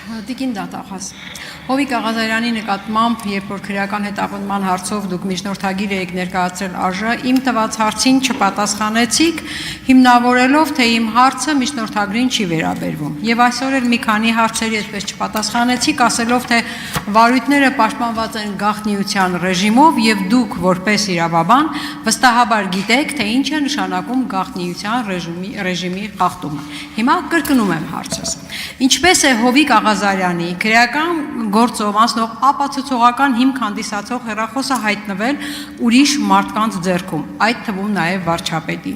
Տիկին դատախազ, Հովիկ Աղազարյանի նկատմամբ, երբ որ քրեական հետապնդման հարցով դուք միջնորդագիր եք ներկայացրել ԱԺ, իմ տված հարցին չպատասխանեցիք, հիմնավորելով, թե իմ հարցը միջնորդագրին չի վերաբերվում։ Եվ այսօր էլ մի քանի հարցերի այդպես չպատասխանեցիք, ասելով, թե վարույթները պաշտպանված են գաղտնիության ռեժիմով եւ դուք որպես իրավաբան վստահաբար գիտեք, թե ինչ է նշանակում գաղտնիության ռեժիմի խախտումը։ Հիմա կրկնում եմ հարցս։ Ինչպես է Հովիկ Աղազարյանի քրեական գործով անցնող ապացուցողական հիմք հանդիսացող հեռախոսը հայտնվել ուրիշ մարդկանց ձեռքում, այդ թվում նաև վարչապետի։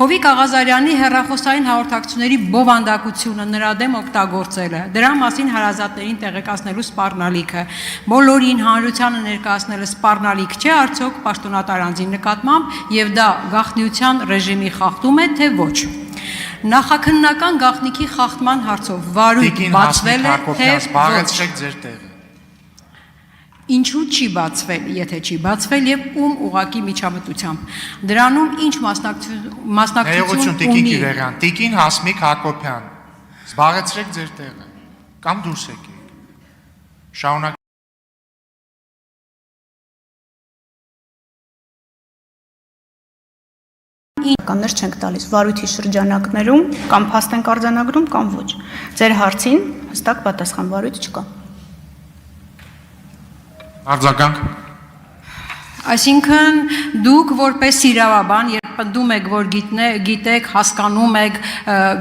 Հովիկ Աղազարյանի հեռախոսային հաղորդակցությունների բովանդակությունը, նրա դեմ օգտագործելը, դրա մասին հարազատներին տեղեկացնելու սպառնալիքը, բոլորին հանրությանը ներկայացնելը սպառնալիք չէ արդյոք պաշտոնատար անձի նկատմամբ եւ դա գաղտնիության ռեժիմի խախտում է թե ոչ։ Նախաքննական գաղտնիքի խախտման հարցով վարույթ բացվել է թե ոչ։ Ինչու չի բացվել, եթե չի բացվել եւ ում ուղակի միջամտությամբ։ Դրանում ինչ մասնակցություն ունի։ Տիկին Հասմիկ Հակոբյան, զբաղեցրեք ձեր տեղը կամ դուրս եկեք։ Շարունակ կաններ չենք տալիս վարույթի շրջանակներում կամ փաստ ենք արձանագրում կամ ոչ։ Ձեր հարցին հստակ պատասխան վարույթ չկա։ Արձագանք։ Այսինքն դուք որպես իրավաբան, երբ պնդում եք, որ գիտեք, հասկանում եք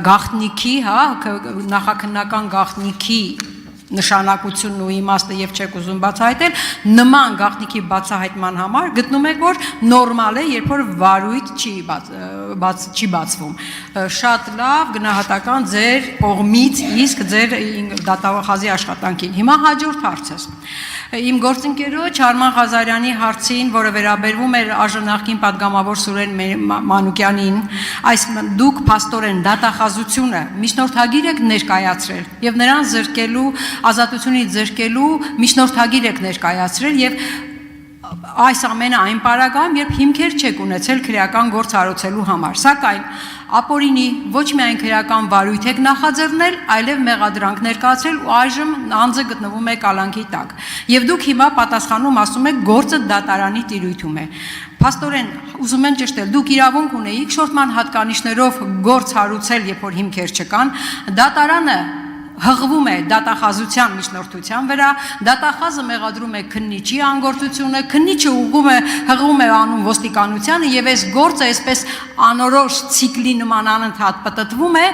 գաղտնիքի, նախաքննական գաղտնիքի նշանակությունն ու իմաստը եւ չեք ուզում բացահայտել, նման գաղտնիքի բացահայտման համար գտնում եք, որ նորմալ է, երբ որ վարույթ չի բացվում։ Շատ լավ, գնահատական ձեր կողմից, իսկ ձեր դատախազի աշխատանքին։ Հիմա հաջորդ հարցս։ Իմ գործընկերոջ Արման Ղազարյանի հարցին, որը վերաբերվում էր ԱԺ նախկին պատգամավոր Սուրեն Մանուկյանին, այս դուք փաստորեն դատախազությունը միջնորդագիր եք ներկայացրել եւ նրան զրկելու ազատությունից զրկելու միջնորդագիր եք ներկայացրել եւ այս ամենը այն պարագայում, երբ հիմքեր չեք ունեցել քրեական գործ հարուցելու համար, սակայն ապօրինի ոչ միայն քրեական վարույթ եք նախաձեռնել, այլև մեղադրանք ներկայացրել ու այժմ անձը գտնվում է կալանքի տակ։ Եվ դուք հիմա պատասխանում ասում եք գործը դատարանի տիրույթում է։ Փաստորեն, ուզում եմ ճշտել, դուք իրավունք ունեիք շորտման հատկանիշներով գործ հարուցել, երբ որ հիմքեր չկան, դատարանը հղվում է դատախազության միջնորդության վրա, դատախազը մեղադրում է քննիչի անգործությունը, քննիչը հղվում է անում ոստիկանությանը եւ այս գործը այսպես անորոշ ցիկլի նման անընդհատ պտտվում է,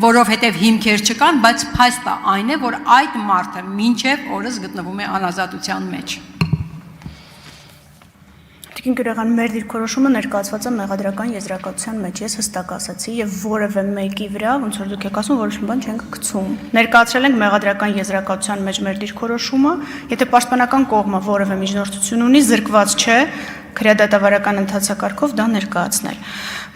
որովհետեւ հիմքեր չկան, բայց փաստը այն է, որ այդ մարդը մինչեւ օրս գտնվում է անազատության մեջ։ Տիկին Գյուրեղյան, մեր դիրքորոշումը ներկայացված է մեղադրական եզրակացության մեջ, ես հստակ ասացի եւ որևէ մեկի վրա, ոնց որ դուք եք ասում, որոշ բան չենք գցում։ Ներկայացրել ենք մեղադրական եզրակացության մեջ մեր դիրքորոշումը, եթե պաշտպանական կողմը որևէ միջնորդություն ունի, զրկված չէ քրեադատավարական ընթացակարգով դա ներկայացնել։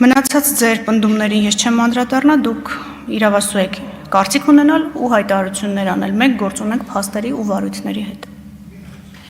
Մնացած ձեր պնդումներին ես չեմ անդրադառնա, դուք իրավասու եք կարծիք ունենալ ու հայտարարություններ անել, մենք գործ ունենք փաստերի ու վարույթների հետ։